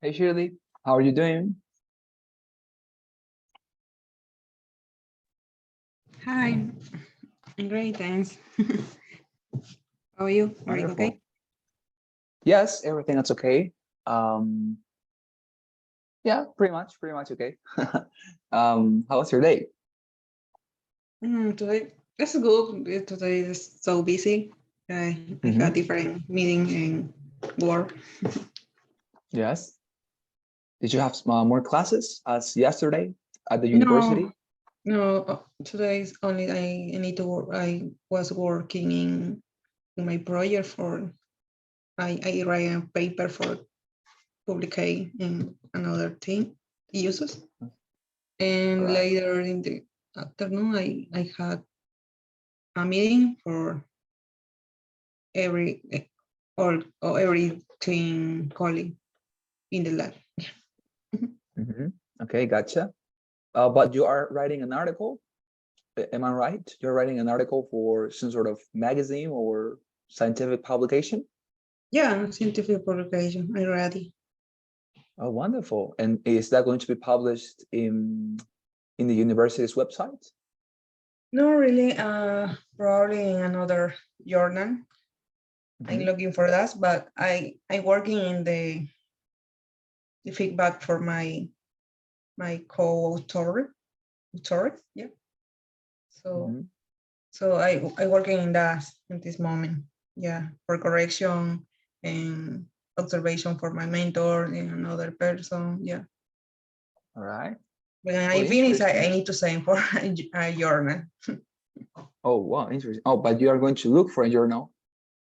Hey Shirley, how are you doing? Hi, I'm great, thanks. How are you? Everything okay? Wonderful. Yes, everything that's okay. Um, yeah, pretty much okay. How was your day? Today, that's good. Today is so busy. I got Hmm. different meeting and work. Yes. Did you have more classes as yesterday at the No, university? today is only I need to work. I was working in my project for, I write a paper for publication in another thing, uses. All And right. later in the afternoon, I had a meeting for every or every clean colleague in the lab. Hmm. Okay, gotcha. But you are writing an article, am I right? You're writing an article for some sort of magazine or scientific publication? Yeah, scientific publication. I ready. Oh, wonderful. And is that going to be published in the university's website? No, really. Probably in another journal. I'm Mhm. looking for that, but I working in the feedback for my co-author. Yeah. So Mhm. I working in that in this moment. Yeah, for correction and observation for my mentor and another person. Yeah. All right. When Oh, I finish, I interesting. need to send for a journal. Oh, wow, interesting. Oh, but you are going to look for a journal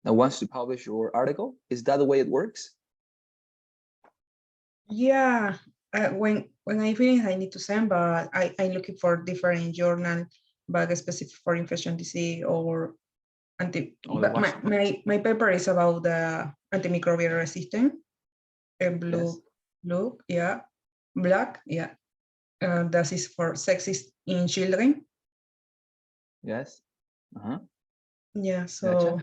that wants to publish your article? Is that the way it works? Yeah, when I finish, I need to send, but I looking for different journal, but specific for infection disease or Oh, the But my Washington. my paper is about the antimicrobial resistance. Yes. Blue, yeah, black, yeah. That is for sexist in children. Yes. Uh-huh. Yeah, Gotcha. so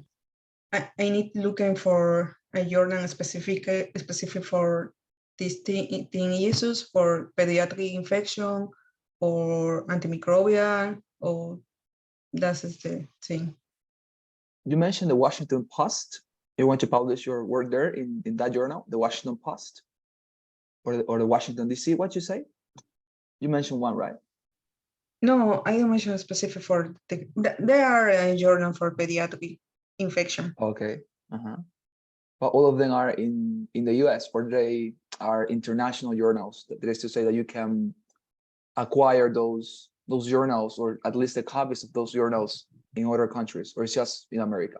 I need looking for a journal specific for these teen issues for pediatric infection or antimicrobial or that is the thing. You mentioned the Washington Post. You want to publish your work there in that journal, the Washington Post or the Washington, D.C., what you say? You mentioned one, right? No, I don't mention specific for they are a journal for pediatric infection. Okay. Uh-huh. But all of them are in the US, or they are international journals. That is to say that you can acquire those journals or at least the copies of those journals in other countries, or it's just in America?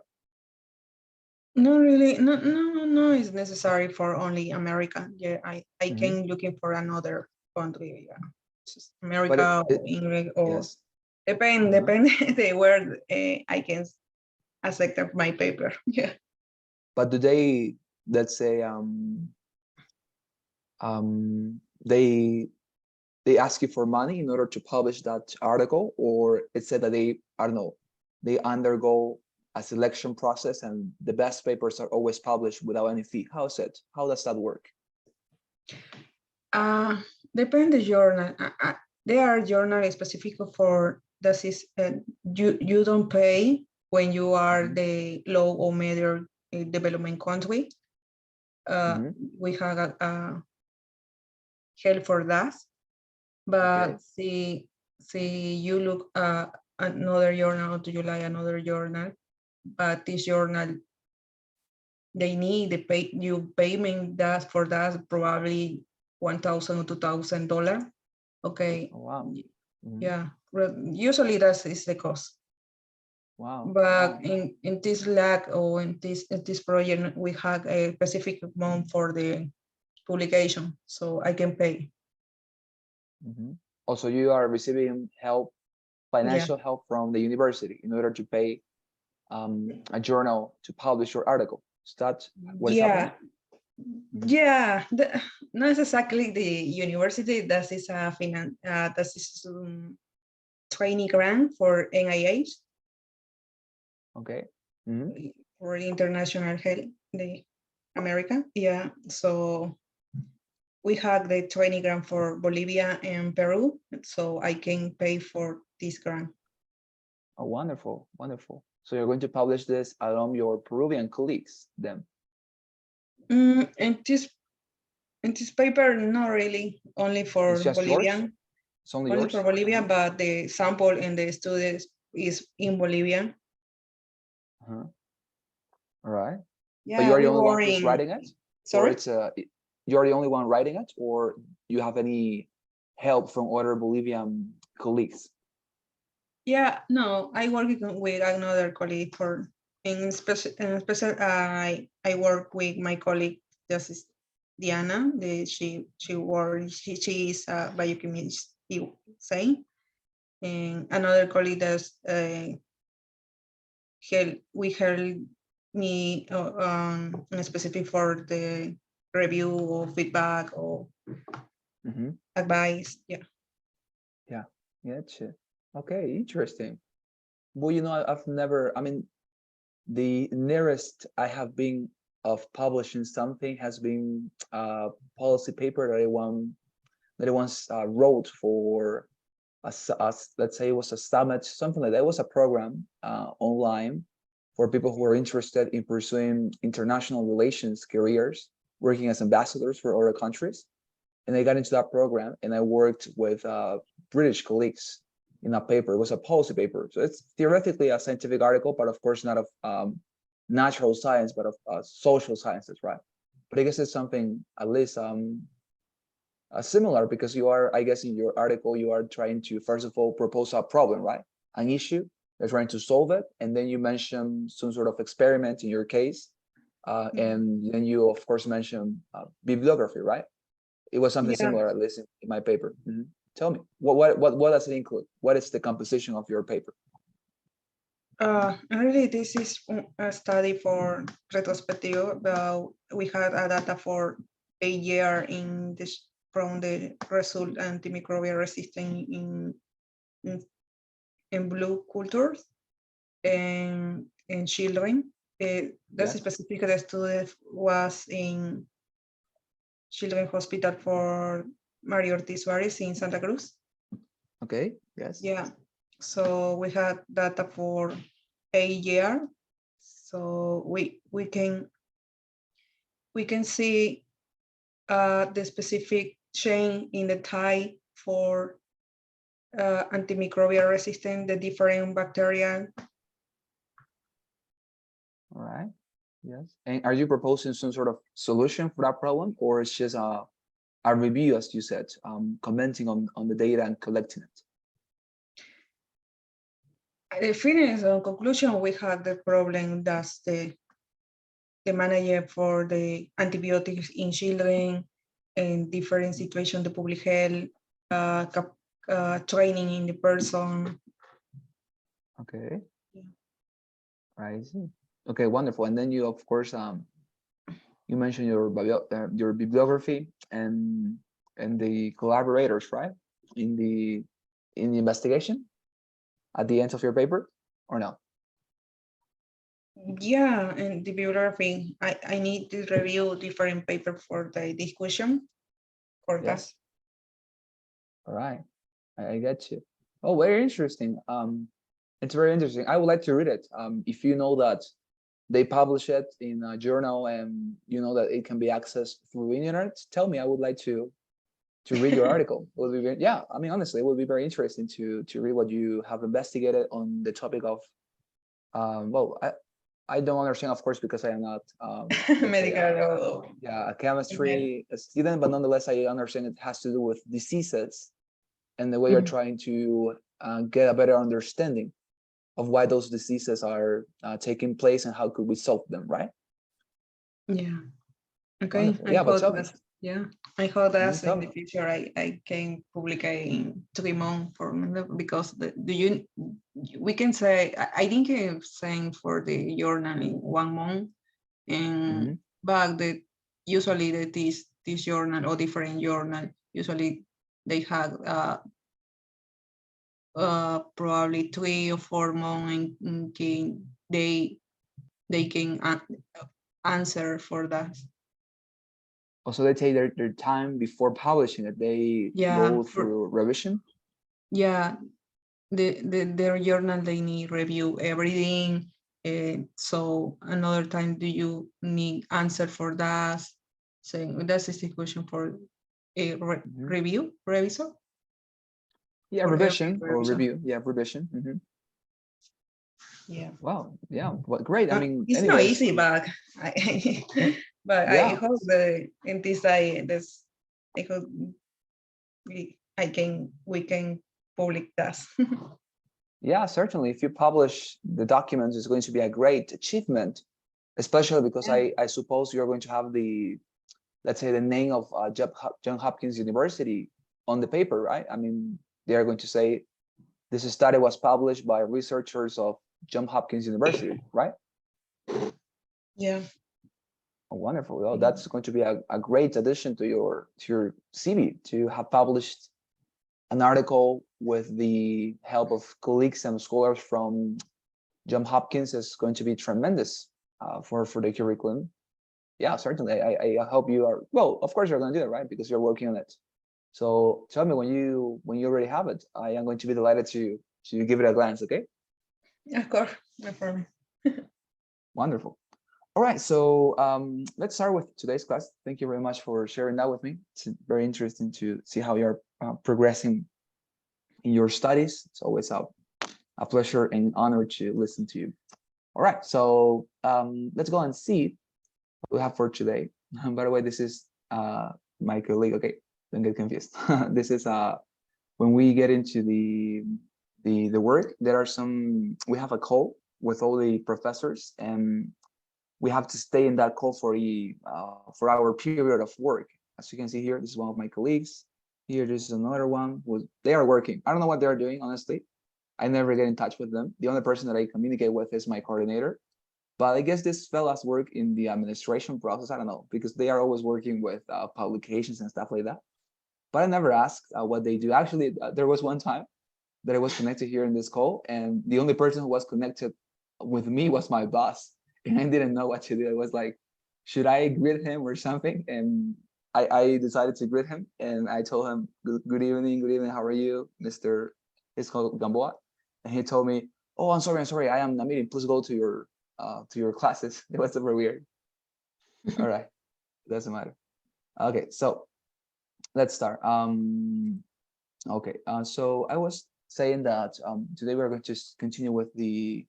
No, really, no. It's necessary for only America. Yeah, I Mhm. can looking for another country. Yeah, just But America or England or yes. Uh-huh. depend the where I can accept my paper. Yeah. But do they, let's say, um, they ask you for money in order to publish that article, or it said that they, I don't know, they undergo a selection process and the best papers are always published without any fee? How is it? How does that work? Uh, Depend the journal. There are journals specific for this is you don't pay when you are Mhm. the low or middle development country. Uh, Mhm. we have a help for that. Okay. But see you look another journal, do you like another journal? But this journal they need the payment that for that probably $1,000 or $2,000. Okay, Oh, wow. Mhm. yeah. Usually that is the cost. Wow. But Wow. in this lag or in this project, we have a specific amount for the publication, so I can pay. Mhm. Also, you are receiving help, Yeah. financial help from the university in order to pay a journal to publish your article. Is that what is happening? Yeah, Mhm. yeah, not exactly the university. That is that is training grant for NIH Okay. Mhm. for international health, the American. Yeah, so we had the 20 grant for Bolivia and Peru, so I can pay for this grant. Oh, wonderful, wonderful. So you're going to publish this along your Peruvian colleagues then? And this paper, not really, only for It's just yours? Bolivian, It's only only yours? for Bolivia, but the sample and the students is in Bolivia. Uh-huh. All right. But Yeah, you're the we only were one who's in, writing it? Or sorry? it's you're the only one writing it, or you have any help from other Bolivian colleagues? Yeah, no, I work with another colleague for, in special, I work with my colleague, Justice Diana, she is a biochemist, saying, and another colleague does help me specific for the review or feedback or advice. Yeah. Yeah, gotcha. Okay, interesting. Well, you know, I've never, I mean, the nearest I have been of publishing something has been a policy paper that I once wrote for let's say it was a summit, something like that. It was a program online for people who are interested in pursuing international relations careers, working as ambassadors for other countries. And I got into that program and I worked with British colleagues in a paper. It was a policy paper. So it's theoretically a scientific article, but of course not of natural science, but of social sciences, right? But I guess it's something at least similar, because you are, I guess in your article, you are trying to, first of all, propose a problem, right? An issue, you're trying to solve it. And then you mention some sort of experiment in your case. And then you, of course, mention bibliography, right? It was something Yeah. similar, at least in my paper. Tell me, what does it include? What is the composition of your paper? Really, this is a study for retrospective. We had a data for a year in this from the result antimicrobial resistance in blue cultures and children. That's Yes. specific. The study was in Children's Hospital for Mario Ortiz Vares in Santa Cruz. Okay. Yes. Yeah. So we had data for a year. So we can see the specific change in the type for antimicrobial resistance, the different bacteria. All right. Yes. And are you proposing some sort of solution for that problem, or it's just a review, as you said, commenting on the data and collecting it? The finish or conclusion, we had the problem that's the manager for the antibiotics in children and different situations, the public health, training in the person. Okay. I see. Okay, wonderful. And then you, of course, you mentioned your bibliography and the collaborators, right? In the investigation at the end of your paper, or no? Yeah, and the bibliography, I need to review different paper for the discussion for that. Yes. All right, I get you. Oh, very interesting. It's very interesting. I would like to read it. If you know that they publish it in a journal and you know that it can be accessed through the internet, tell me. I would like to read your article. It would be very, yeah, I mean, honestly, it would be very interesting to read what you have investigated on the topic of well, I don't understand, of course, because I am not Medical. a chemistry student, but nonetheless I understand it has to do with diseases and the way you're trying to get a better understanding of why those diseases are taking place and how could we solve them, right? Yeah. Okay. Wonderful. Yeah, but tell me. Yeah, I hope that Tell in me. the future I can publicate in 3 months for because we can say I think I'm saying for the journal in 1 month and but usually this journal or different journal usually they have probably 3 or 4 months and they can answer for that. Also, they take their time before publishing it. They Yeah, go through revision. yeah, their journal, they need review everything. So another time, do you need answer for that? So that is the question for a Mhm. review, revisor, Yeah, for every revision or revisor. review. Yeah, revision. Yeah. Wow. Yeah. What great. I mean, It's not anyways. easy, but but I Yeah. hope that in this day, this I hope we can public that. Yeah, certainly. If you publish the documents, it's going to be a great achievement, especially because Yeah. I suppose you're going to have the, let's say, the name of John Hopkins University on the paper, right? I mean, they are going to say this study was published by researchers of John Hopkins University, right? Yeah. Oh, wonderful. Well, that's going to be a great addition to your CV to have published an article with the help of colleagues and scholars from John Hopkins is going to be tremendous for the curriculum. Yeah, certainly. I hope you are, well, of course you're going to do it, right? Because you're working on it. So tell me when you already have it. I am going to be delighted to give it a glance. Okay. Of course, no problem. Wonderful. All right. So let's start with today's class. Thank you very much for sharing that with me. It's very interesting to see how you're progressing in your studies. It's always a pleasure and honor to listen to you. All right. So let's go and see what we have for today. By the way, this is my colleague. Okay, don't get confused. This is when we get into the work. There are some. We have a call with all the professors, and we have to stay in that call for our period of work. As you can see here, this is one of my colleagues. Here, this is another one. They are working. I don't know what they're doing, honestly. I never get in touch with them. The only person that I communicate with is my coordinator. But I guess this fellas work in the administration process. I don't know, because they are always working with publications and stuff like that. But I never asked what they do. Actually, there was one time that I was connected here in this call, and the only person who was connected with me was my boss, and I didn't know what to do. I was like, should I greet him or something? And I decided to greet him, and I told him, good evening, how are you, Mr. He's called Gamboa, and he told me, oh, I'm sorry, I am in a meeting. Please go to your classes. It was super weird. All right, doesn't matter. Okay, so let's start. Okay, so I was saying that today we're going to continue with the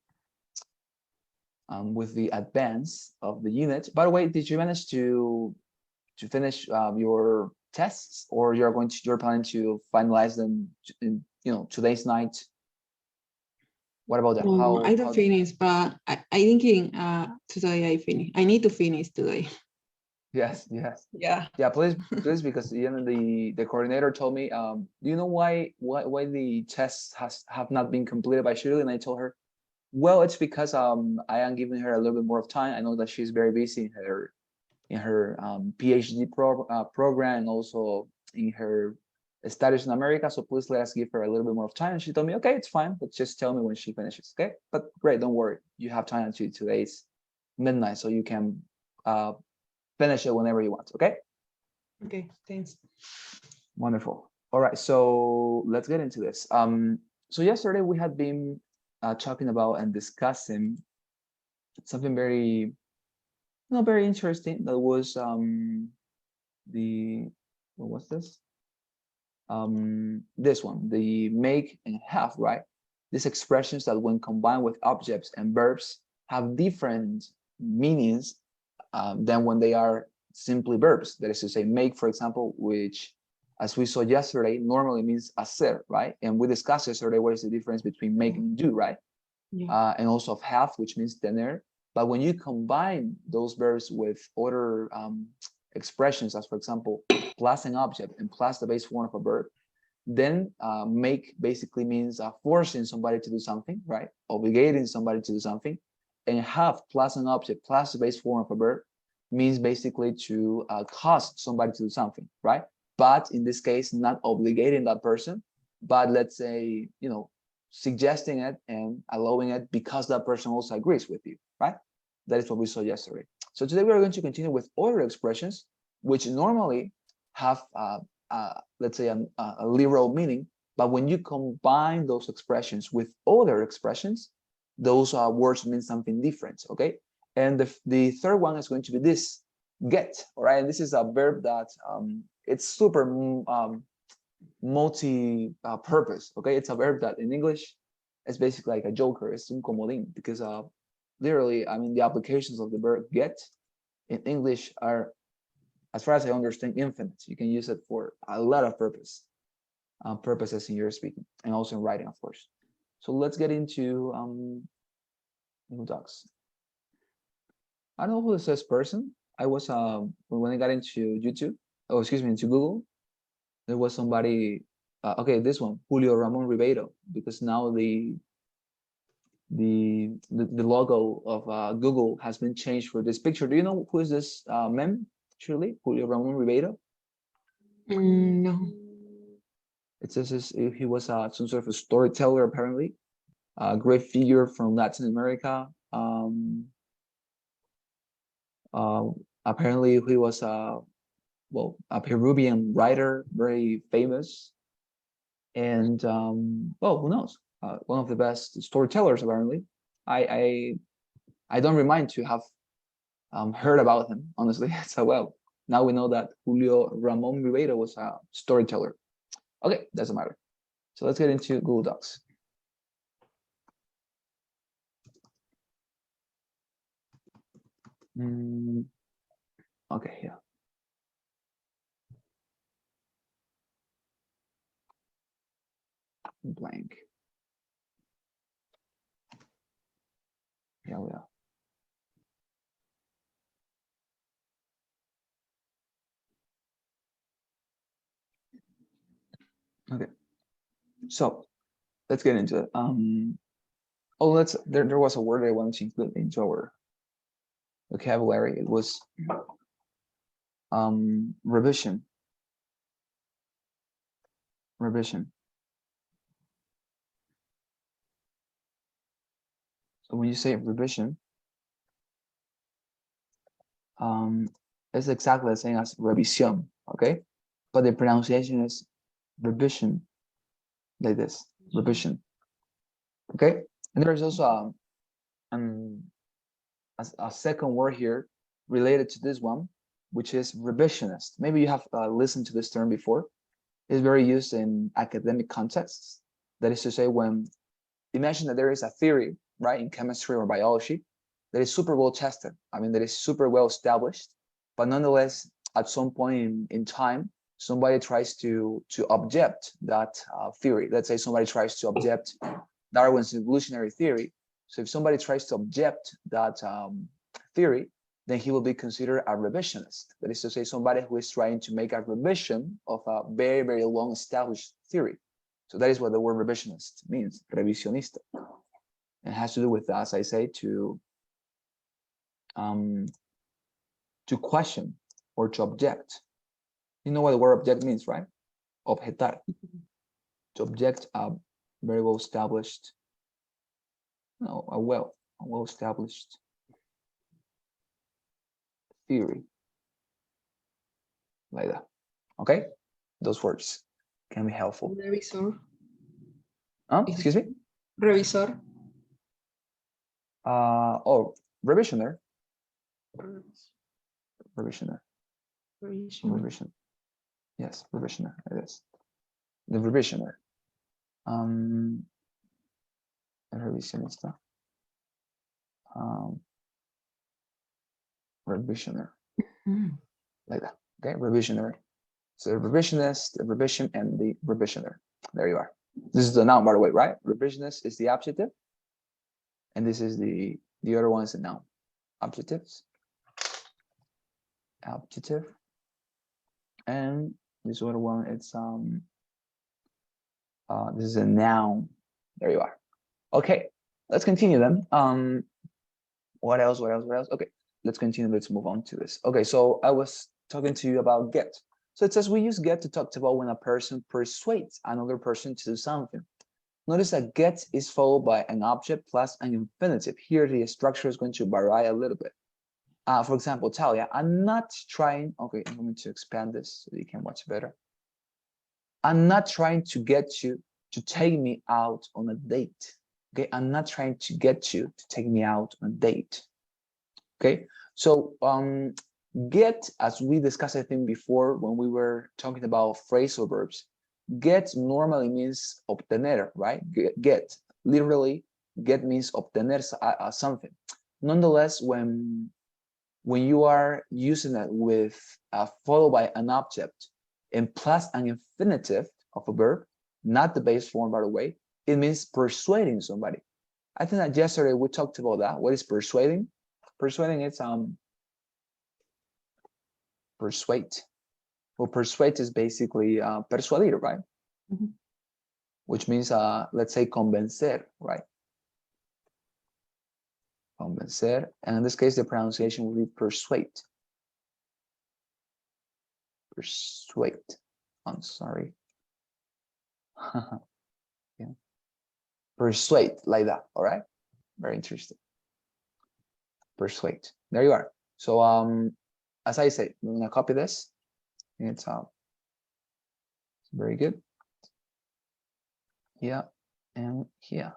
advance of the unit. By the way, did you manage to finish your tests, or you're planning to finalize them in today's night? What about that? No, I How don't finish, but I thinking today I finish. I need to finish today. Yes, Yeah. yeah. Please, because the coordinator told me. Do you know why the tests have not been completed by Shirley? And I told her, well, it's because I am giving her a little bit more of time. I know that she's very busy in her PhD program, and also in her studies in America. So please let us give her a little bit more of time. And she told me, okay, it's fine, but just tell me when she finishes. Okay, but great, don't worry. You have time until today's midnight, so you can finish it whenever you want. Okay. Okay, thanks. Wonderful. All right, so let's get into this. So yesterday we had been talking about and discussing something very interesting. That was the what was this one, the make and have, right? These expressions that when combined with objects and verbs have different meanings than when they are simply verbs. That is to say, make, for example, which, as we saw yesterday, normally means hacer, right? And we discussed yesterday what is the difference between make and do, right? Yeah. And also of have, which means tener. But when you combine those verbs with other expressions, as for example, plus an object and plus the base form of a verb, then make basically means forcing somebody to do something, right? Obligating somebody to do something. And have plus an object plus the base form of a verb means basically to cause somebody to do something, right? But in this case, not obligating that person, but let's say, suggesting it and allowing it because that person also agrees with you, right? That is what we saw yesterday. So today we are going to continue with other expressions which normally have, let's say, a literal meaning. But when you combine those expressions with other expressions, those words mean something different, okay? And the third one is going to be this, get, all right? And this is a verb that it's super multi-purpose, okay? It's a verb that in English, it's basically like a joker, it's un comodín, because literally, I mean, the applications of the verb get in English are, as far as I understand, infinite. You can use it for a lot of purposes in your speaking, and also in writing, of course. So let's get into Google Docs. I don't know who this person. I was when I got into YouTube, oh excuse me, into Google, there was somebody. Okay, this one, Julio Ramon Ribeiro, because now the logo of Google has been changed for this picture. Do you know who is this man? Surely, Julio Ramon Ribeiro. No. It says he was some sort of a storyteller, apparently, a great figure from Latin America. Apparently, he was well, a Peruvian writer, very famous, and well, who knows? One of the best storytellers, apparently. I don't remind to have heard about him, honestly. So well, now we know that Julio Ramon Ribeiro was a storyteller. Okay, doesn't matter. So let's get into Google Docs. Okay, yeah. Blank. Yeah, we are. Okay. So let's get into it. Oh, there was a word I wanted to include into our vocabulary. It was revision. Revision. So when you say revision, it's exactly the same as revisión, okay? But the pronunciation is revision, like this, revision, okay? And there's also a second word here related to this one, which is revisionist. Maybe you have listened to this term before. It's very used in academic contexts. That is to say, when imagine that there is a theory, right, in chemistry or biology that is super well tested. I mean, that is super well established, but nonetheless, at some point in time, somebody tries to object that theory. Let's say somebody tries to object Darwin's evolutionary theory. So if somebody tries to object that theory, then he will be considered a revisionist. That is to say, somebody who is trying to make a revision of a very, very long established theory. So that is what the word revisionist means, revisionista. It has to do with, as I say, to question or to object. You know what the word object means, right? Objetar. To object a very well established, no, a well established theory, like that. Okay, those words can be helpful. Revisor. Excuse me. Revisor. Oh, revisioner. Revisioner. Revision. Yes, revisioner. It is the revisioner. Revisionista. Revisioner. Like that. Okay, revisioner. So the revisionist, the revision, and the revisioner. There you are. This is the noun, by the way, right? Revisionist is the adjective, and this is the other one is the noun. Adjectives. Adjective. And this other one, it's this is a noun. There you are. Okay, let's continue then. What else? Okay, let's continue. Let's move on to this. Okay, so I was talking to you about get. So it says we use get to talk about when a person persuades another person to do something. Notice that get is followed by an object plus an infinitive. Here the structure is going to vary a little bit. For example, Talia, I'm not trying, okay, I'm going to expand this so you can watch better. I'm not trying to get you to take me out on a date. Okay, I'm not trying to get you to take me out on a date. Okay, so get, as we discussed, I think, before when we were talking about phrasal verbs, get normally means obtener, right? Get, literally, get means obtener something. Nonetheless, when you are using it with followed by an object and plus an infinitive of a verb, not the base form, by the way, it means persuading somebody. I think that yesterday we talked about that. What is persuading? Persuading is persuade. Well, persuade is basically persuadir, right? Mm-hmm. Which means let's say convencer, right? Convencer, and in this case the pronunciation will be persuade. Persuade. I'm sorry. Yeah. Persuade, like that. All right, very interesting. Persuade, there you are. So as I say, I'm gonna copy this. It's very good. Yeah, and here.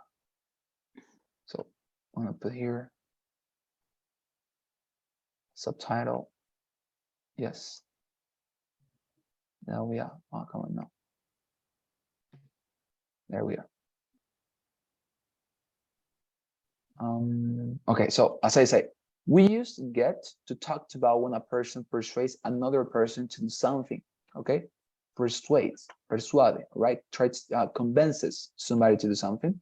So I'm gonna put here subtitle. Yes, there we are. Oh, come on now. There we are. Okay, so as I say, we use get to talk about when a person persuades another person to do something. Okay, persuades, persuade, right? Tries, convinces somebody to do something.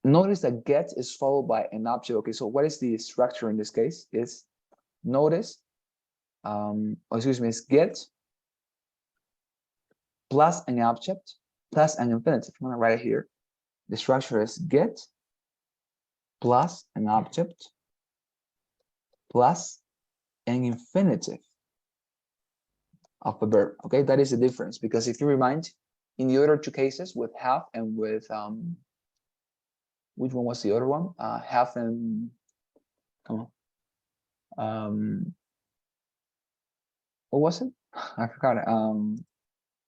Notice that get is followed by an object. Okay, so what is the structure in this case? Is notice, excuse me, is get plus an object plus an infinitive. I'm gonna write it here. The structure is get plus an object plus an infinitive of a verb. Okay, that is the difference, because if you remind, in the other two cases with have and with which one was the other one? Have and come on. What was it? I forgot it.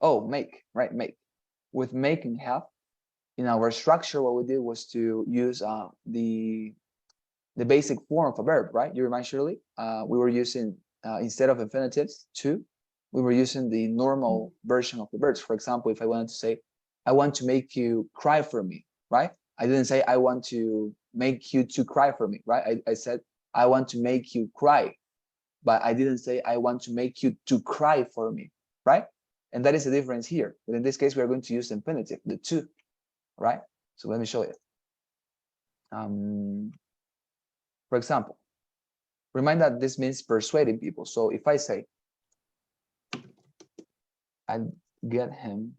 Oh, make, right? Make. With make and have, in our structure, what we did was to use the basic form of a verb, right? You remind, Shirley? We were using instead of infinitives to, we were using the normal version of the verbs. For example, if I wanted to say, I want to make you cry for me, right? I didn't say I want to make you to cry for me, right? I said I want to make you cry, but I didn't say I want to make you to cry for me, right? And that is the difference here. But in this case, we are going to use the infinitive, the to, right? So let me show you. For example, remind that this means persuading people. So if I say, I get him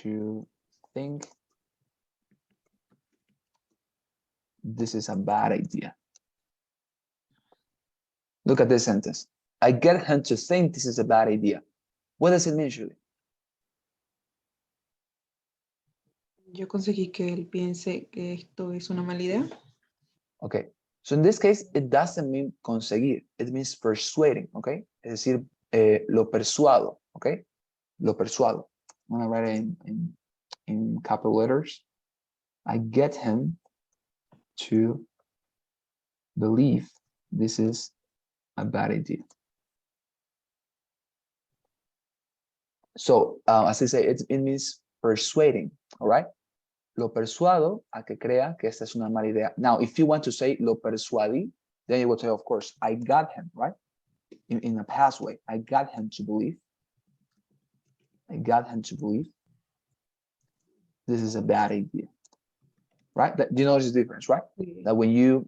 to think this is a bad idea. Look at this sentence. I get him to think this is a bad idea. What does it mean, Julie? Yo conseguí que él piense que esto es una mala idea. Okay. So in this case, it doesn't mean conseguir. It means persuading, okay? Es decir, lo persuado, okay? Lo persuado. I'm gonna write it in capital letters. I get him to believe this is a bad idea. So, as I say, it means persuading, all right? Lo persuado a que crea que esta es una mala idea. Now, if you want to say lo persuadí, then you will say, of course, I got him, right? In a past way, I got him to believe. I got him to believe this is a bad idea, right? Do you notice the difference, right? That when you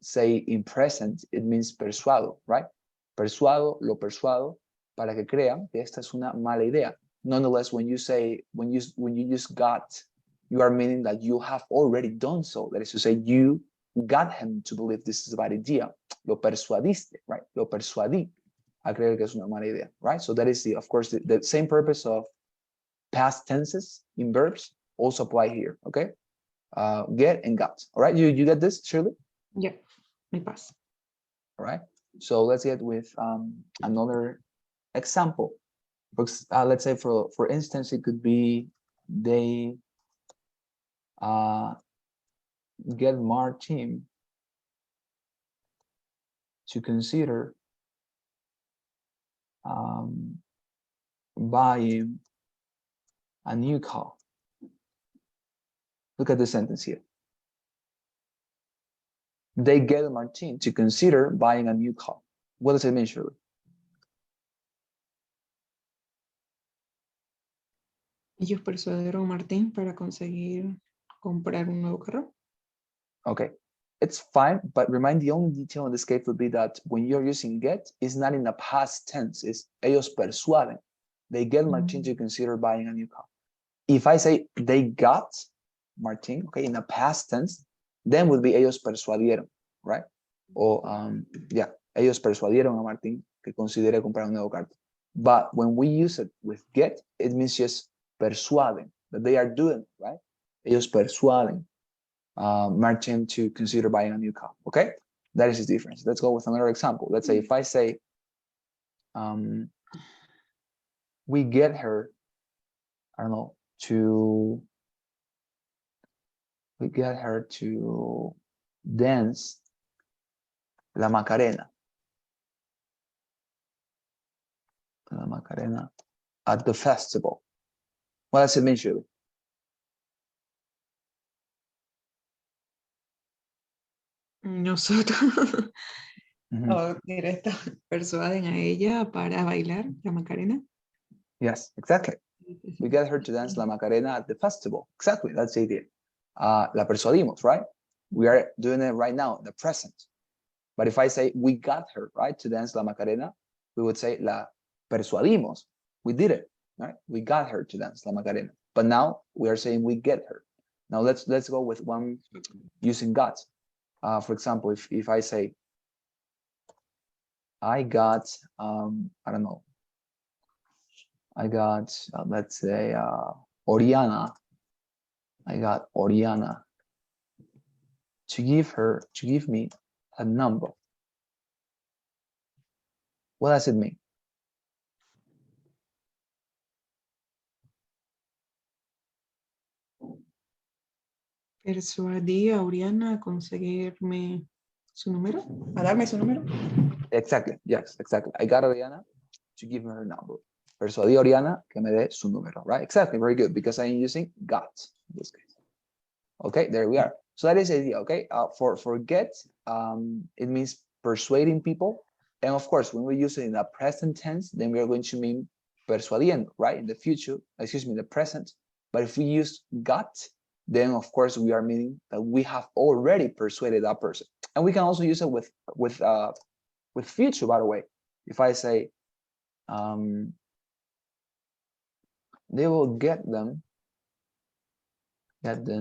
say in present, it means persuado, right? Persuado, lo persuado, para que crean que esta es una mala idea. Nonetheless, when you say, when you just got, you are meaning that you have already done so. That is to say, you got him to believe this is a bad idea. Lo persuadiste, right? Lo persuadí a creer que es una mala idea, right? So that is the, of course, the same purpose of past tenses in verbs also apply here, okay? get and got. All right, you get this, Shirley? Yeah, me pass. All right. So let's get with another example. Let's say for instance, it could be they get Martin to consider buying a new car. Look at the sentence here. They get Martin to consider buying a new car. What does it mean, Shirley? Ellos persuadieron a Martín para conseguir comprar un nuevo carro. Okay, it's fine, but remind the only detail in this case would be that when you're using get, it's not in the past tense, it's ellos persuaden. They get Martin to consider buying a new car. If I say they got Martin, okay, in the past tense, then would be ellos persuadieron, right? Or yeah, ellos persuadieron a Martin que considere comprar un nuevo carro. But when we use it with get, it means just persuaden, that they are doing, right? Ellos persuaden Martin to consider buying a new car, okay? That is the difference. Let's go with another example. Let's say if I say, we get her, I don't know, we get her to dance La Macarena. La Macarena at the festival. What does it mean, Shirley? Nosotros directo persuaden a ella para bailar la Macarena. Yes, exactly. We get her to dance La Macarena at the festival. Exactly, that's the idea. La persuadimos, right? We are doing it right now, the present. But if I say we got her, right, to dance La Macarena, we would say la persuadimos. We did it, right? We got her to dance La Macarena. But now we are saying we get her. Now let's go with one using got. For example, if I say I got, I don't know, I got, let's say, Oriana. I got Oriana to give me a number. What does it mean? Persuadí a Oriana a conseguirme su número, a darme su número. Exactly, yes, exactly. I got Oriana to give me her number. Persuadí a Oriana que me dé su número, right? Exactly, very good, because I'm using got in this case. Okay, there we are. So that is the idea, okay? For get, it means persuading people. And of course, when we use it in the present tense, then we are going to mean persuadiendo, right? In the future, excuse me, in the present. But if we use got, then of course we are meaning that we have already persuaded that person. And we can also use it with future, by the way. If I say, they will get them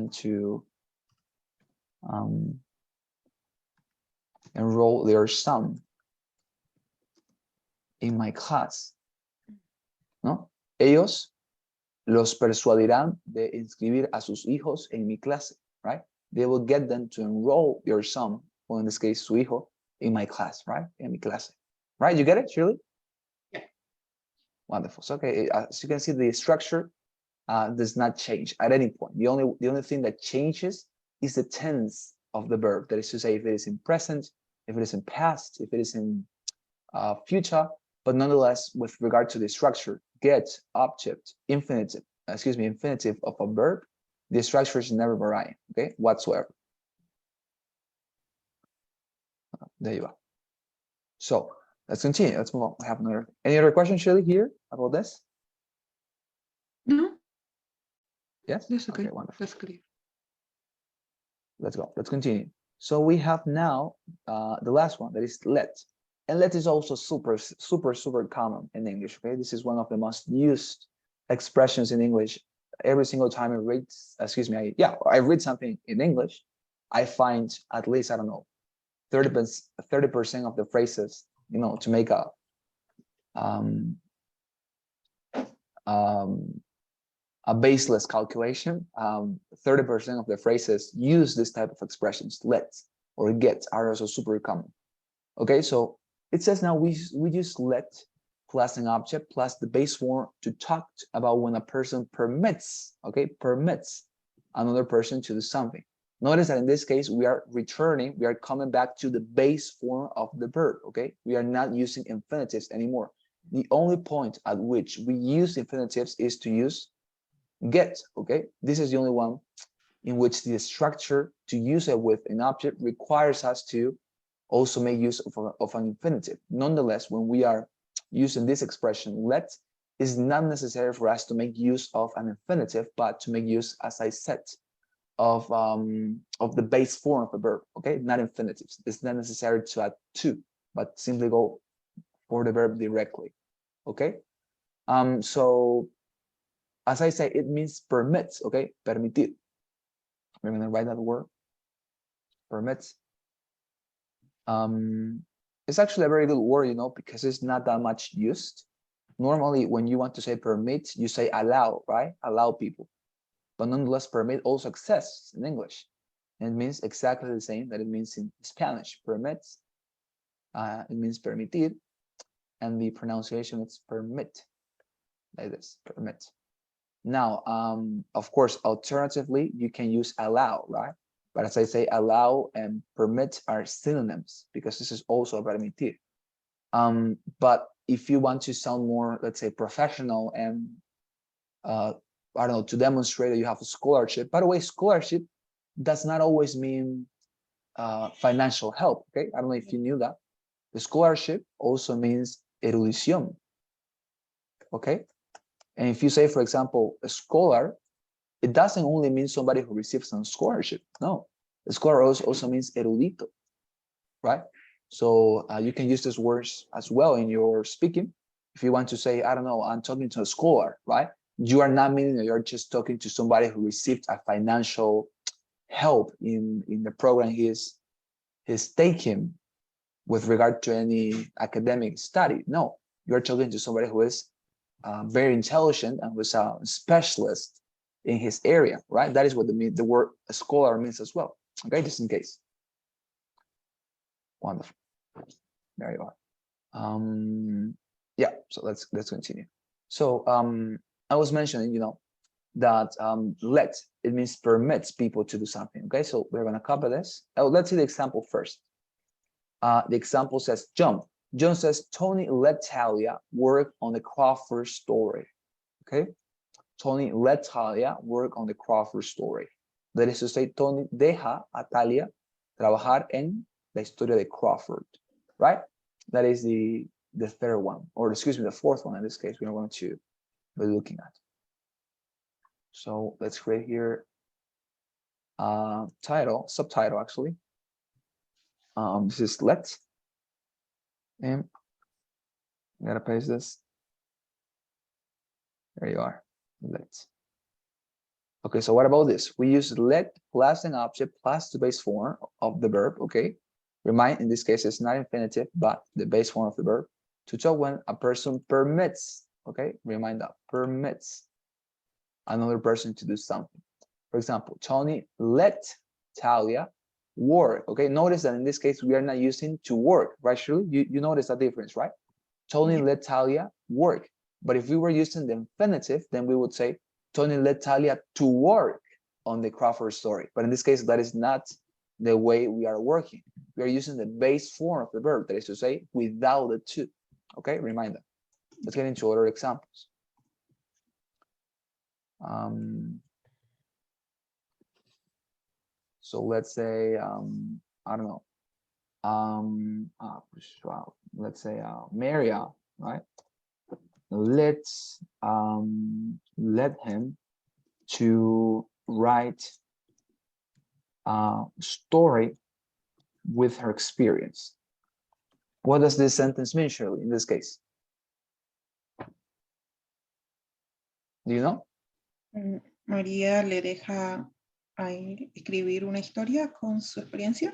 to enroll their son in my class, ¿no? Ellos los persuadirán de inscribir a sus hijos en mi clase, right? They will get them to enroll your son, or in this case, su hijo, in my class, right? En mi clase, right? You get it, Shirley? Yeah. Wonderful. So, okay, as you can see, the structure does not change at any point. The only thing that changes is the tense of the verb. That is to say, if it is in present, if it is in past, if it is in future, but nonetheless, with regard to the structure, get, object, infinitive of a verb, the structure is never varying, okay, whatsoever. There you are. So let's continue. Let's move on. I have any other questions, Shirley, here about this? No. Yes? That's okay. Wonderful. That's clear. Let's go. Let's continue. So we have now the last one, that is let. And let is also super common in English, okay? This is one of the most used expressions in English. Every single time I read, I read something in English, I find at least, I don't know, 30% of the phrases, to make a a baseless calculation. 30% of the phrases use this type of expressions. Let or get are also super common. Okay, so it says now we use let plus an object plus the base form to talk about when a person permits, okay, permits another person to do something. Notice that in this case, we are coming back to the base form of the verb, okay? We are not using infinitives anymore. The only point at which we use infinitives is to use get, okay? This is the only one in which the structure to use it with an object requires us to also make use of an infinitive. Nonetheless, when we are using this expression, let, is not necessary for us to make use of an infinitive, but to make use, as I said, of the base form of a verb, okay? Not infinitives. It's not necessary to add to, but simply go for the verb directly, okay? So, as I say, it means permits, okay? Permitir. I'm gonna write that word, permits. It's actually a very good word, you know, because it's not that much used. Normally, when you want to say permit, you say allow, right? Allow people. But nonetheless, permit also exists in English. And it means exactly the same that it means in Spanish, permits. It means permitir. And the pronunciation is permit, like this, permit. Now, of course, alternatively, you can use allow, right? But as I say, allow and permit are synonyms because this is also a permitir. But if you want to sound more, let's say, professional and, I don't know, to demonstrate that you have a scholarship. By the way, scholarship does not always mean financial help, okay? I don't know if you knew that. The scholarship also means erudición, okay? And if you say, for example, a scholar, it doesn't only mean somebody who receives a scholarship. No, a scholar also means erudito, right? So you can use these words as well in your speaking. If you want to say, I don't know, I'm talking to a scholar, right? You are not meaning that you're just talking to somebody who received a financial help in the program he's taking with regard to any academic study. No, you're talking to somebody who is very intelligent and was a specialist in his area, right? That is what the word scholar means as well. Okay, just in case. Wonderful. There you are. Yeah, so let's continue. So I was mentioning, you know, that let, it means permits people to do something. Okay, so we're gonna cover this. Oh, let's see the example first. The example says John. John says Tony let Talia work on the Crawford story. Okay, Tony let Talia work on the Crawford story. That is to say, Tony deja a Talia trabajar en la historia de Crawford, right? That is the third one, or excuse me, the fourth one in this case we are going to be looking at. So let's create here subtitle actually. This is let, and I gotta paste this. There you are, let. Okay, so what about this? We use let plus an object plus the base form of the verb, okay? Remind, in this case, it's not infinitive, but the base form of the verb to talk when a person permits, okay? Remind that, permits another person to do something. For example, Tony let Talia work, okay? Notice that in this case, we are not using to work, right, Shirley? You notice that difference, right? Tony let Talia work. But if we were using the infinitive, then we would say, Tony let Talia to work on the Crawford story. But in this case, that is not the way we are working. We are using the base form of the verb, that is to say, without the to. Okay, remind them. Let's get into other examples. So let's say, I don't know. Let's say Maria, right? Let's let him to write a story with her experience. What does this sentence mean, Shirley, in this case? Do you know? María le deja a él escribir una historia con su experiencia.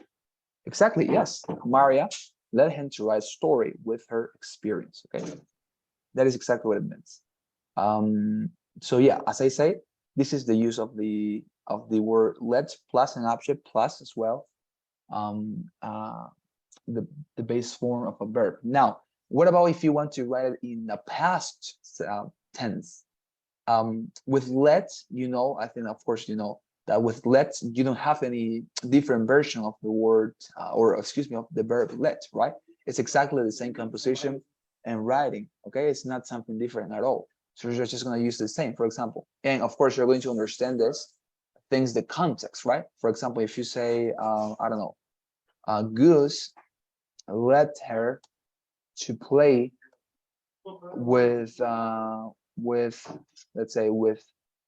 Exactly, yes. Maria let him to write a story with her experience, okay? That is exactly what it means. So yeah, as I say, this is the use of the word let plus an object plus as well. The base form of a verb. Now, what about if you want to write it in a past tense? With let, I think of course that with let you don't have any different version of the word or excuse me of the verb let, right? It's exactly the same composition and writing. Okay, it's not something different at all. So you're just going to use the same, for example. And of course, you're going to understand this things the context, right? For example, if you say I don't know, Goose let her to play with let's say with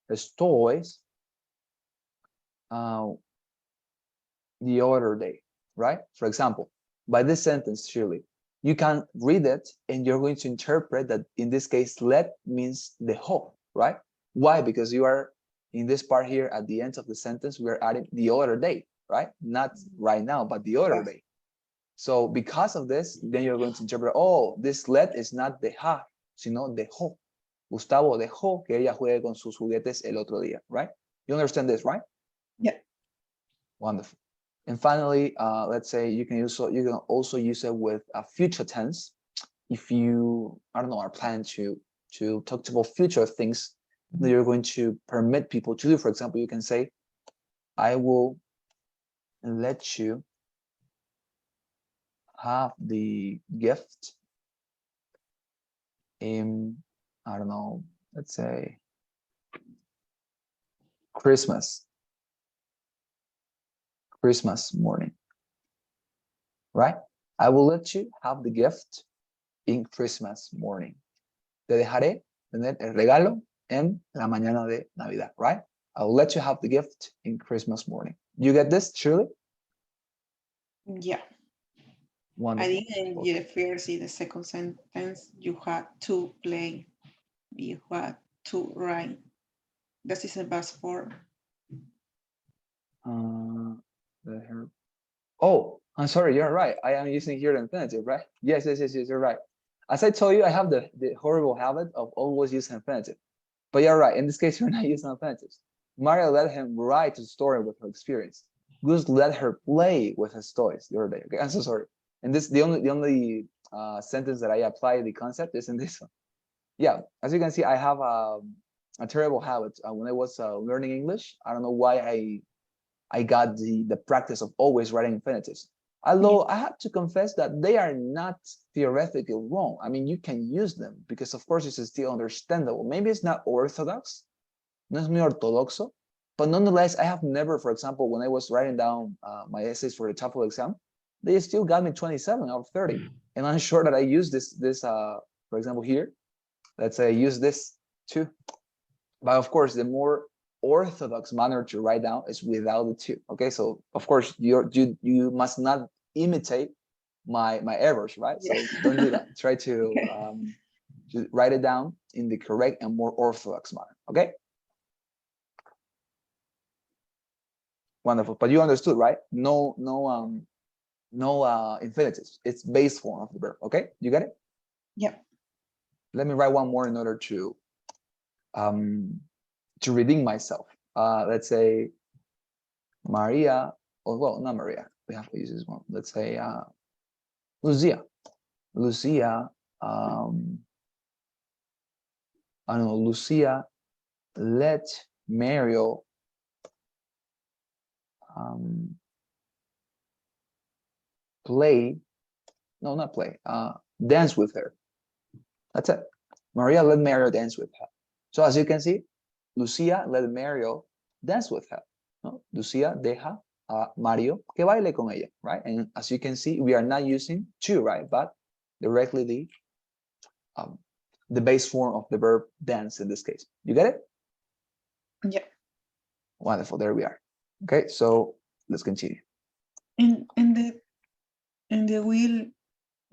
his toys uh, the other day, right? For example, by this sentence, surely you can read it and you're going to interpret that in this case, let means the whole, right? Why? Because you are in this part here at the end of the sentence, we are adding the other day, right? Not right now, but the other day. So because of this, then you're going to interpret, oh, this let is not dejar, sino dejó. Gustavo dejó que ella juegue con sus juguetes el otro día, right? You understand this, right? Yeah. Wonderful. And finally, let's say you can also use it with a future tense. If you, I don't know, are planning to talk about future things that you're going to permit people to do. For example, you can say, I will let you have the gift in, I don't know, let's say Christmas morning, right? I will let you have the gift in Christmas morning. Te dejaré tener el regalo en la mañana de Navidad, right? I will let you have the gift in Christmas morning. You get this, Shirley? Yeah. Wonderful. I think in the first, in the second sentence, you had to play, you had to write. That is a past form. Oh, I'm sorry, you're right. I am using here the infinitive, right? Yes, you're right. As I told you, I have the horrible habit of always using infinitive. But you're right. In this case, you're not using infinitive. Maria let him write a story with her experience. Goose let her play with his toys the other day. Okay, I'm so sorry. And this the only sentence that I apply the concept is in this one. Yeah, as you can see, I have a terrible habit. When I was learning English, I don't know why I got the practice of always writing infinitives. Although I have to confess that they are not theoretically wrong. I mean, you can use them because, of course, it's still understandable. Maybe it's not orthodox, no es muy ortodoxo, but nonetheless, I have never, for example, when I was writing down my essays for the TOEFL exam, they still got me 27 out of 30. And I'm sure that I use this, for example, here, let's say I use this too. But of course, the more orthodox manner to write down is without the two. Okay, so of course you must not imitate my errors, right? Yeah. So don't do that. Try to write it down in the correct and more orthodox manner. Okay. Wonderful. But you understood, right? No infinitives. It's base form of the verb. Okay, you get it? Yeah. Let me write one more in order to redeem myself. Let's say Maria, or well, not Maria. We have to use this one. Let's say Lucia. Lucia, I don't know, Lucia let Mario play, no, not play, dance with her. That's it. Maria let Mario dance with her. So as you can see, Lucia let Mario dance with her. No? Lucia deja a Mario que baile con ella, right? And as you can see, we are not using to, right? But directly the base form of the verb dance in this case. You get it? Yeah. Wonderful. There we are. Okay, so let's continue. And the will,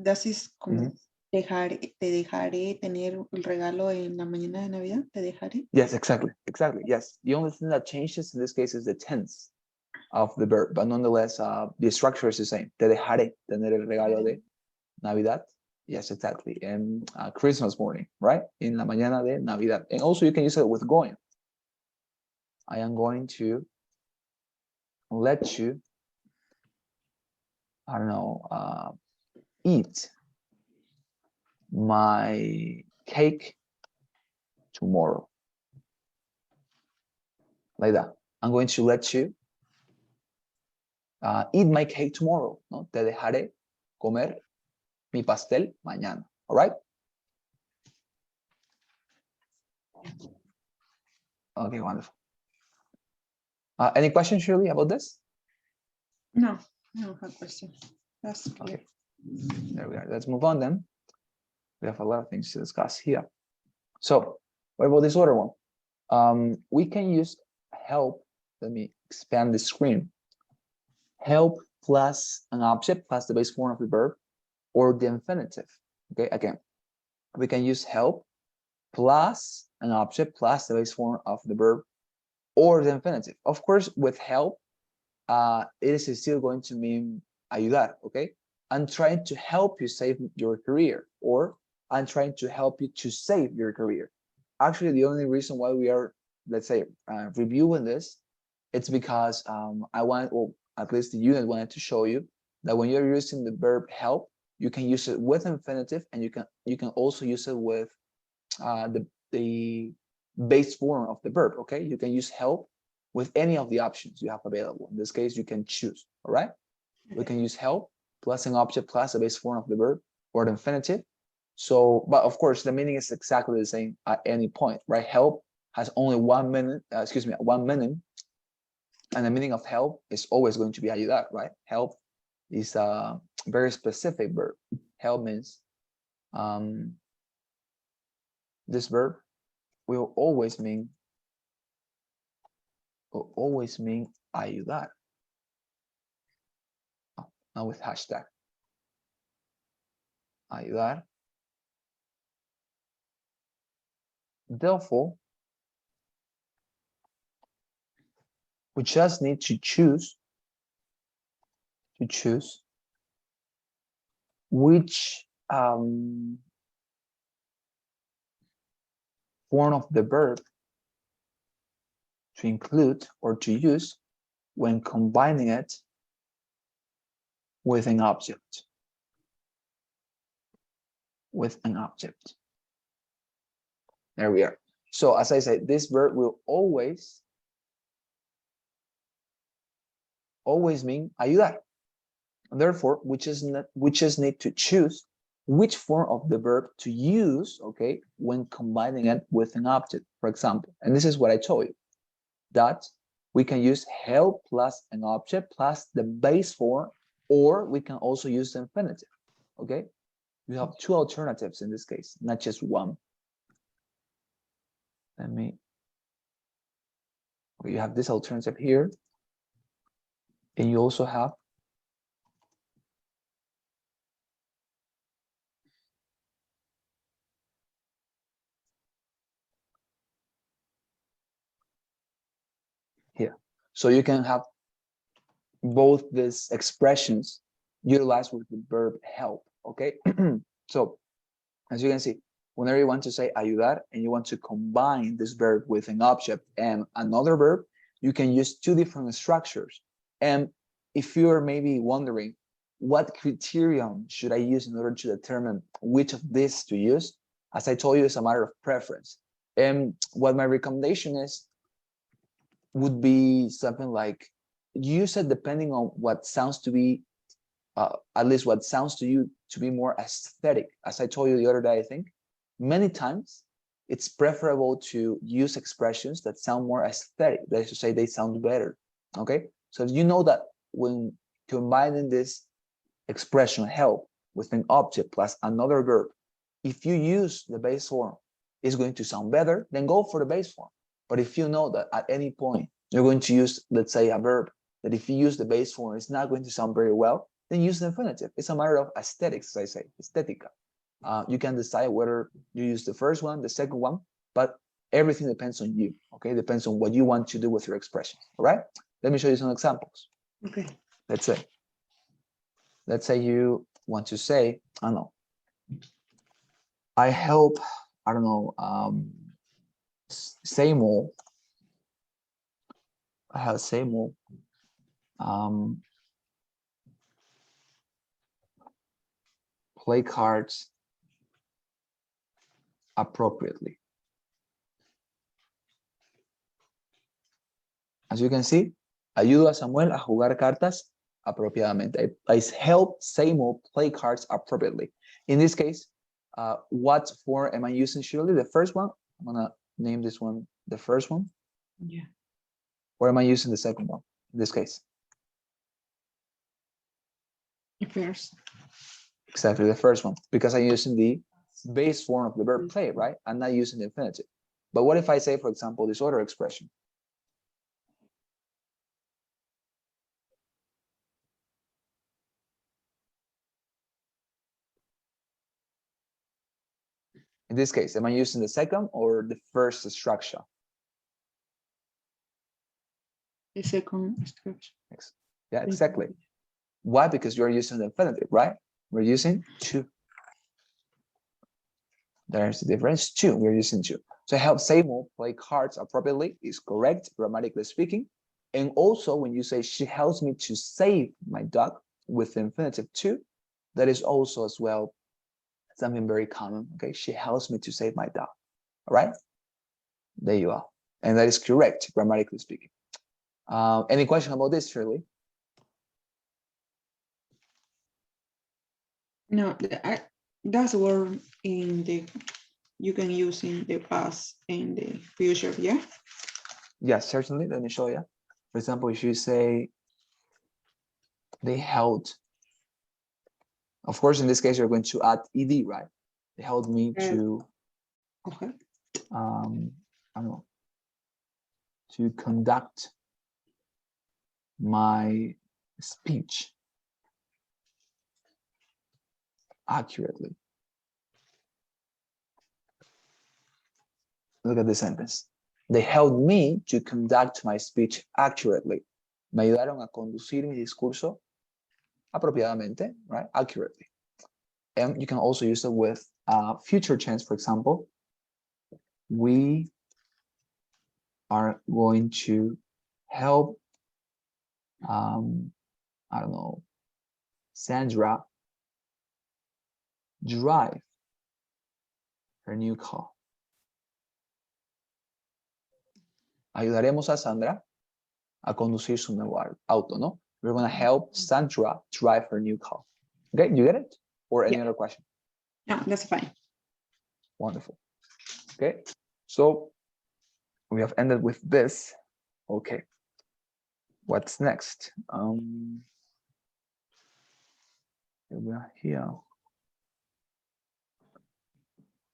that is como te dejaré tener el regalo en la mañana de Navidad. Te dejaré. Yes, exactly. Yes. The only thing that changes in this case is the tense of the verb, but nonetheless, the structure is the same. Te dejaré tener el regalo de Navidad. Yes, exactly. And Christmas morning, right? En la mañana de Navidad. And also you can use it with going. I am going to let you, I don't know, eat my cake tomorrow. Like that. I'm going to let you eat my cake tomorrow. ¿No? Te dejaré comer mi pastel mañana. All right? Okay, wonderful. Any questions, Shirley, about this? No, I don't have questions. That's clear. Okay. There we are. Let's move on then. We have a lot of things to discuss here. So, what about this other one? We can use help. Let me expand the screen. Help plus an object plus the base form of the verb or the infinitive. Okay, again, we can use help plus an object plus the base form of the verb or the infinitive. Of course, with help, it is still going to mean ayudar, okay? I'm trying to help you save your career, or I'm trying to help you to save your career. Actually, the only reason why we are, let's say, reviewing this, it's because I want, or at least the unit wanted to show you that when you're using the verb help, you can use it with infinitive, and you can also use it with the base form of the verb. Okay, you can use help with any of the options you have available. In this case, you can choose. All right, we can use help plus an object plus the base form of the verb or the infinitive. So, but of course, the meaning is exactly the same at any point, right? Help has only one meaning, one meaning, and the meaning of help is always going to be ayudar, right? Help is a very specific verb. Help means this verb will always mean ayudar. Now with hashtag ayudar. Therefore, we just need to choose which form of the verb to include or to use when combining it with an object. There we are. So as I said, this verb will always mean ayudar. And therefore, we just need to choose which form of the verb to use, okay, when combining it with an object, for example. And this is what I told you, that we can use help plus an object plus the base form, or we can also use the infinitive, okay? You have two alternatives in this case, not just one. You have this alternative here, and you also have here. So you can have both these expressions utilized with the verb help, okay? So as you can see, whenever you want to say ayudar and you want to combine this verb with an object and another verb, you can use two different structures. And if you're maybe wondering, what criterion should I use in order to determine which of these to use? As I told you, it's a matter of preference. And what my recommendation would be something like, use it depending on what sounds to be, at least what sounds to you to be more aesthetic. As I told you the other day, I think, many times it's preferable to use expressions that sound more aesthetic. That is to say, they sound better, okay? So if you know that when combining this expression help with an object plus another verb, if you use the base form, it's going to sound better, then go for the base form. But if you know that at any point you're going to use, let's say, a verb that if you use the base form, it's not going to sound very well, then use the infinitive. It's a matter of aesthetics, as I say, aesthetica. You can decide whether you use the first one, the second one, but everything depends on you, okay? Depends on what you want to do with your expressions, all right? Let me show you some examples. Okay. Let's say you want to say, I don't know, I help, I don't know, Samuel. I have Samuel play cards appropriately. As you can see, ayudo a Samuel a jugar cartas apropiadamente. I help Samuel play cards appropriately. In this case, what form am I using, Shirley? The first one? I'm gonna name this one the first one. Yeah. Or am I using the second one in this case? First. Exactly, the first one, because I'm using the base form of the verb play, right? I'm not using the infinitive. But what if I say, for example, this other expression? In this case, am I using the second or the first structure? The second structure. Yeah, exactly. Why? Because you're using the infinitive, right? We're using to. There's the difference, to. We're using to. So help Samuel play cards appropriately is correct, grammatically speaking. And also when you say she helps me to save my dog with the infinitive to, that is also as well something very common. Okay, she helps me to save my dog. All right, there you are. And that is correct, grammatically speaking. Any question about this, Shirley? No, that's a word in the you can use in the past and the future, yeah? Yes, certainly. Let me show you. For example, if you say they helped, of course, in this case, you're going to add ed, right? They helped me to, Okay. I don't know, to conduct my speech accurately. Look at the sentence. They helped me to conduct my speech accurately. Me ayudaron a conducir mi discurso apropiadamente, right? Accurately. And you can also use it with future tense, for example. We are going to help, I don't know, Sandra drive her new car. Ayudaremos a Sandra a conducir su nuevo auto, no? We're going to help Sandra drive her new car. Okay, you get it? Or any other question? No, that's fine. Wonderful. Okay, so we have ended with this. Okay, what's next? We are here.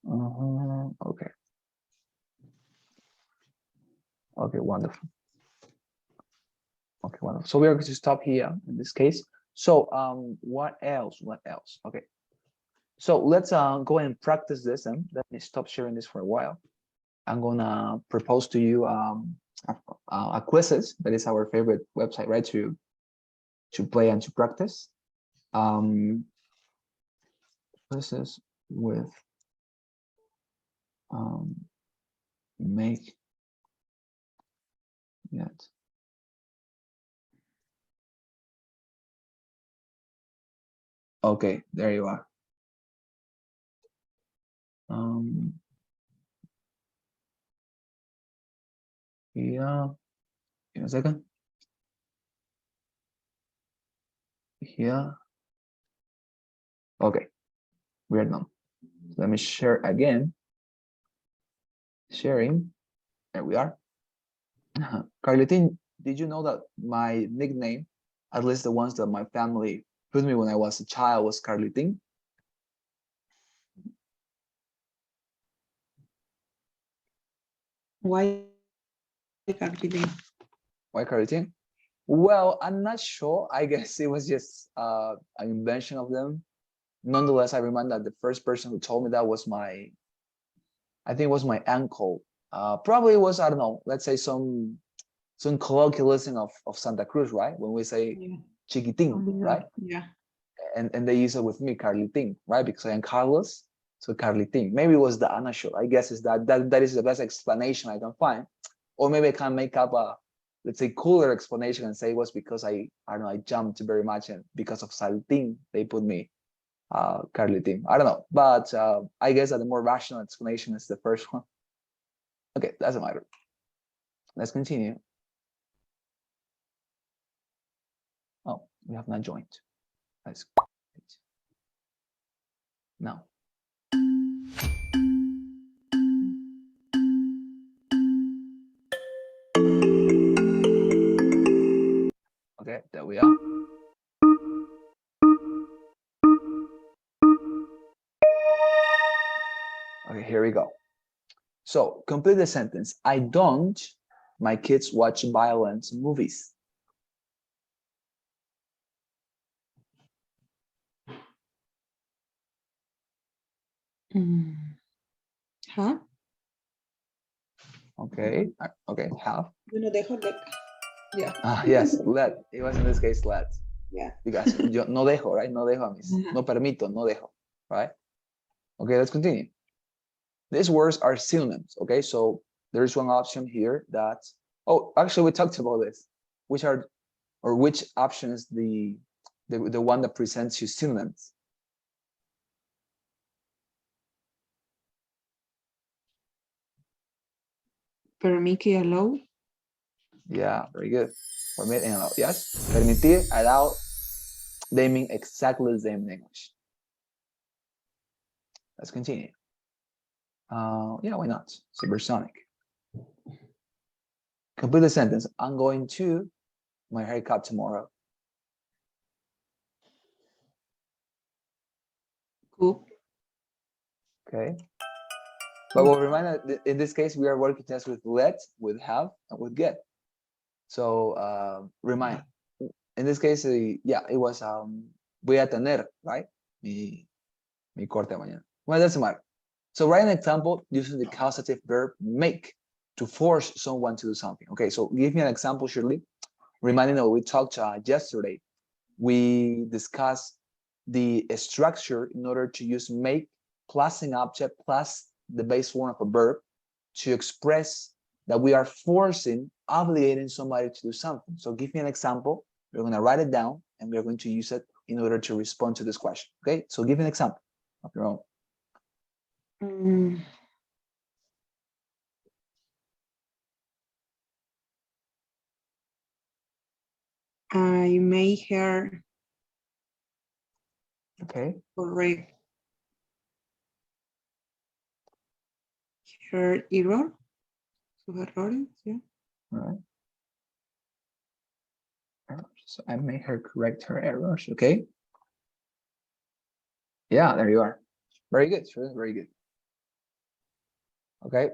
Okay. Okay, wonderful. Okay, wonderful. So we are going to stop here in this case. So what else? What else? Okay. So let's go and practice this, and let me stop sharing this for a while. I'm gonna propose to you a quizzes. That is our favorite website, right? To play and to practice. Quizzes with make yet. Okay, there you are. Yeah, give me a second. Here. Okay, we're done. Let me share again. Sharing. There we are. Carletin, did you know that my nickname, at least the ones that my family put me when I was a child, was Carletin? Why Carletin? Why Carletin? Well, I'm not sure. I guess it was just an invention of them. Nonetheless, I remember that the first person who told me that was I think it was my uncle. Probably was, I don't know, let's say some colloquialism of Santa Cruz, right? When we say chiquitín, right? Yeah. And they use it with me, Carlitín, right? Because I am Carlos. So Carlitín. Maybe it was that. I'm not sure. I guess is that is the best explanation I can find. Or maybe I can make up a, let's say, cooler explanation and say it was because I don't know, I jumped very much, and because of Saltín they put me Carlitín. I don't know, but I guess that the more rational explanation is the first one. Okay, doesn't matter. Let's continue. Oh, we have not joined. Let's now. Okay, there we are. Okay, here we go. So complete the sentence. I don't, my kids watch violent movies. Huh? Okay, okay, have. Yo no dejo let. Yeah. Yes, let. It was in this case let. Yeah. Because yo no dejo, right? No dejo a mis. No permito, no dejo, right? Okay, let's continue. These words are synonyms, okay? So there's one option here that, oh, actually we talked about this. Which option is the one that presents you synonyms? Permite, allow. Yeah, very good. Permit and allow. Yes, permitir, allow. They mean exactly the same in English. Let's continue. Yeah, why not? Supersonic. Complete the sentence. I'm going to my haircut tomorrow. Cook. Okay. But we'll remind that in this case, we are working just with let, with have, and with get. So remind. In this case, yeah, it was voy a tener, right? Mi corte mañana. Well, doesn't matter. So write an example using the causative verb make to force someone to do something. Okay, so give me an example, Shirley. Reminding that we talked yesterday, we discussed the structure in order to use make plus an object plus the base form of a verb to express that we are forcing, obligating somebody to do something. So give me an example. We're going to write it down and we're going to use it in order to respond to this question. Okay, so give me an example of your own. I made her Okay. correct her error. Sus errores, yeah. All right. So I made her correct her errors. Okay. Yeah, there you are. Very good. Sure, very good. Okay.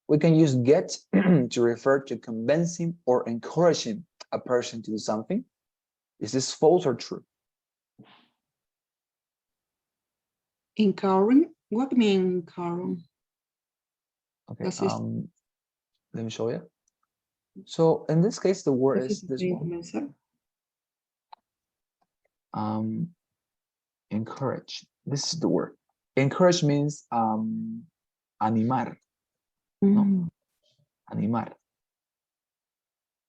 We can use get to refer to convincing or encouraging a person to do something. Is this false or true? Encouraging? What do you mean encouraging? Okay. Let me show you. So in this case, the word is this one. Encourage. This is the word. Encourage means animar. ¿No? Animar.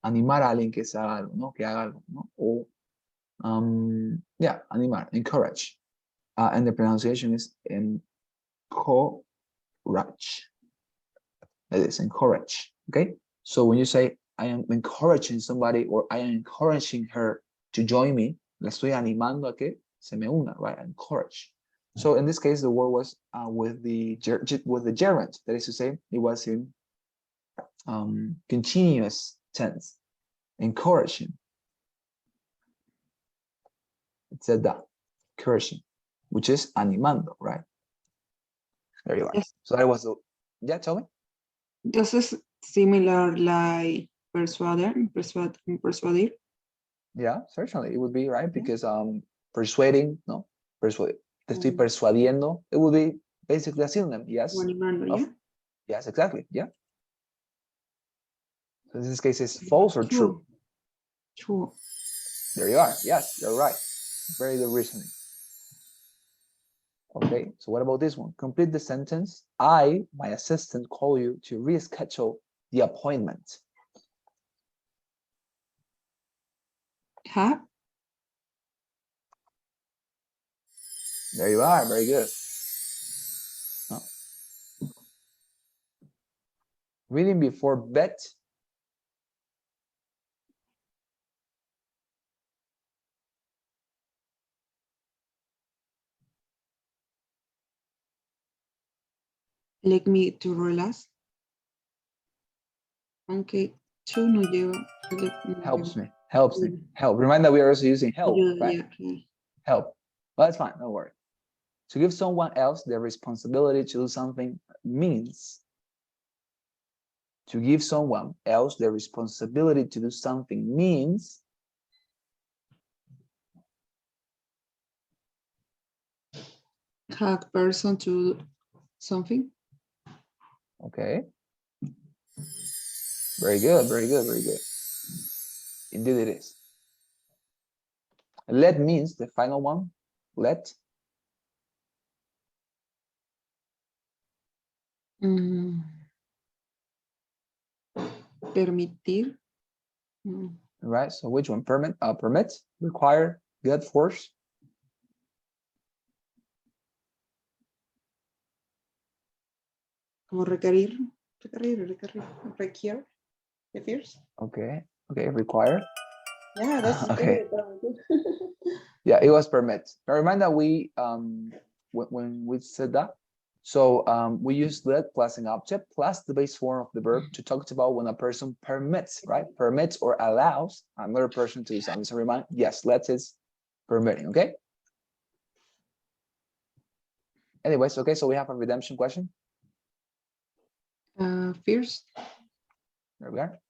Animar a alguien que se haga algo, ¿no? Que haga algo, ¿no? O, yeah, animar, encourage. And the pronunciation is encourage. It is encourage, okay? So when you say, I am encouraging somebody or I am encouraging her to join me, le estoy animando a que se me una, right? Encourage. So in this case, the word was with the gerund. That is to say, it was in continuous tense, encouraging. It said that, encouraging, which is animando, right? There you are. Yes. So that was the, yeah, tell me. This is similar like persuadir. Yeah, certainly it would be, right? Because persuading, no, persuade. Te estoy persuadiendo. It would be basically a synonym, yes. Animando, yeah. Yes, exactly, yeah. So in this case, is false or true? True. There you are. Yes, you're right. Very good reasoning. Okay, so what about this one? Complete the sentence. I, my assistant, call you to reschedule the appointment. Have. There you are, very good. Oh. Reading before bed. Like me to relax. Aunque to no lleva. Helps me, help. Remind that we are also using help, right? Yeah. Help. Well, that's fine, don't worry. To give someone else the responsibility to do something means to give someone else the responsibility to do something means Have person to something. okay. Very good, very good, very good. Indeed it is. Let means the final one. Let. Permitir. Right, so which one? Permit, permit, require, get, force. Como requerir. Require. Okay, require. Yeah, that's okay. good. Yeah, it was permit. Now remind that we when we said that, so we use let plus an object plus the base form of the verb to talk about when a person permits, right? Permits or allows another person to do something. So remind, yes, let is permitting, okay? Anyways, okay, so we have a redemption question. First. There we are.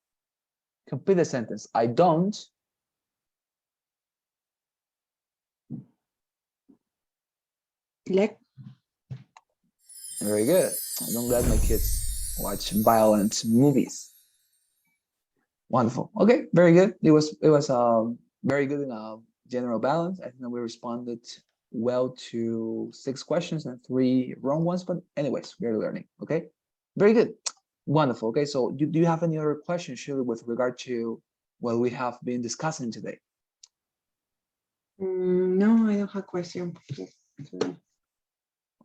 Complete the sentence. I don't. Let. Very good. I don't let my kids watch violent movies. Wonderful. Okay, very good. It was very good in a general balance. I think that we responded well to 6 questions and 3 wrong ones, but anyways, we're learning. Okay, very good. Wonderful. Okay, so do you have any other questions, Shirley, with regard to what we have been discussing today? No, I don't have question.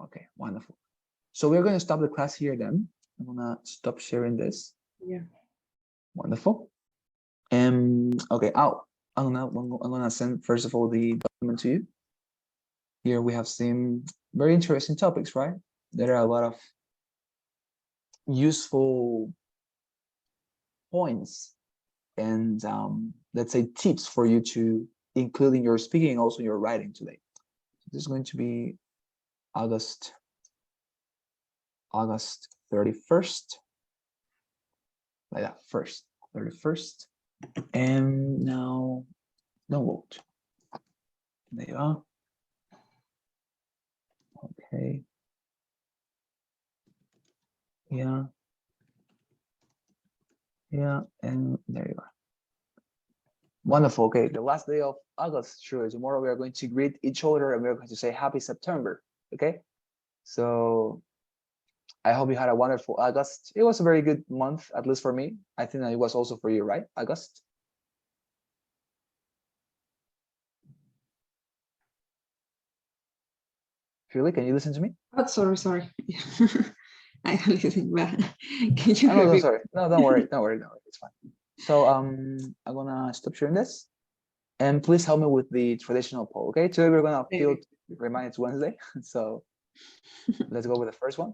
Okay, wonderful. So we're going to stop the class here then. I'm gonna stop sharing this. Yeah. Wonderful. Okay, I'm gonna send first of all the document to you. Here we have some very interesting topics, right? There are a lot of useful points and let's say tips for you to include in your speaking and also your writing today. This is going to be August 31st, like that, 31st. And now download. There you are. Okay. Yeah. Yeah, and there you are. Wonderful. Okay, the last day of August. Sure. Tomorrow we are going to greet each other and we're going to say Happy September. Okay. So I hope you had a wonderful August. It was a very good month, at least for me. I think that it was also for you, right? August. Shirley, can you listen to me? Oh, sorry. I am listening back. Can you no, repeat? sorry. No, don't worry. It's fine. So I'm gonna stop sharing this. And please help me with the traditional poll. Okay, today we're gonna field. Remind it's Wednesday, so let's go with the first one.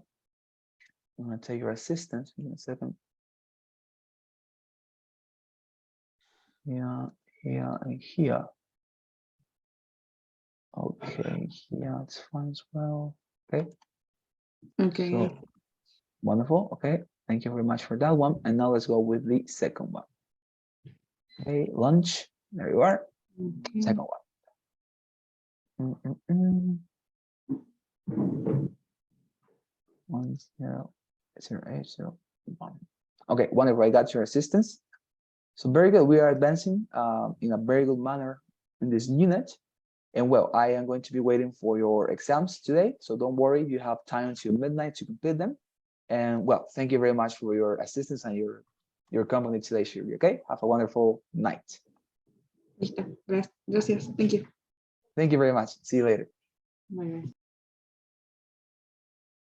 I'm gonna take your assistance in a second. Here, and here. Okay, here it's fine as well. Okay. Okay. So wonderful. Okay, thank you very much for that one. And now let's go with the second one. Okay, lunch. There you are. Okay. Second one. 10801. Okay, wonderful. I got your assistance. So very good. We are advancing in a very good manner in this unit. And well, I am going to be waiting for your exams today. So don't worry, you have time until midnight to complete them. And well, thank you very much for your assistance and your company today, Shirley. Okay, have a wonderful night. Listo. Gracias. Thank you. Thank you very much. See you later. Bye, bye.